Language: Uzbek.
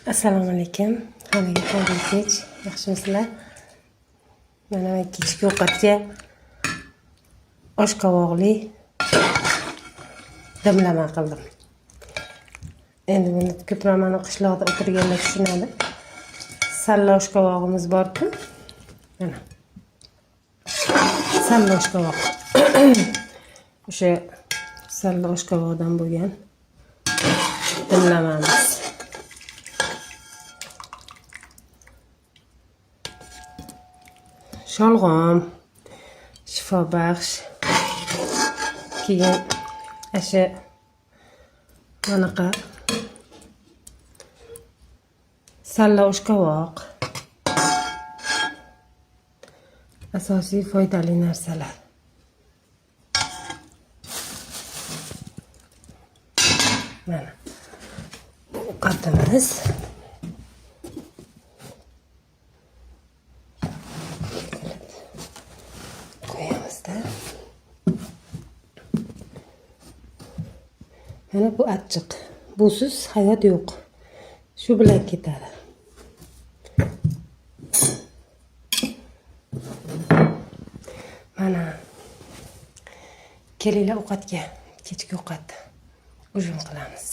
Assalomu alaykum. Hammaga xayrli kech. Yaxshimisizlar? Mana men kechki ovqatga oshqovoqli dimlama qildim. Endi buni ko'proq mana qishloqda o'tirganlar tushunadi. Salla oshqovog'imiz bor-ku. Mana. Salla oshqovoq. O'sha salla oshqovoqdan bo'lgan dimlamamiz. Sholg'om shifobaxsh. Keyin asha manaqa salla oshqovoq. Asosiy foydali narsalar. Mana ovqatimiz. Qo'yamizda. Mana bu achchiq. Busiz hayot yo'q. Shu bilan ketadi. Mana kelinglar ovqatga, kechki ovqat ujum qilamiz.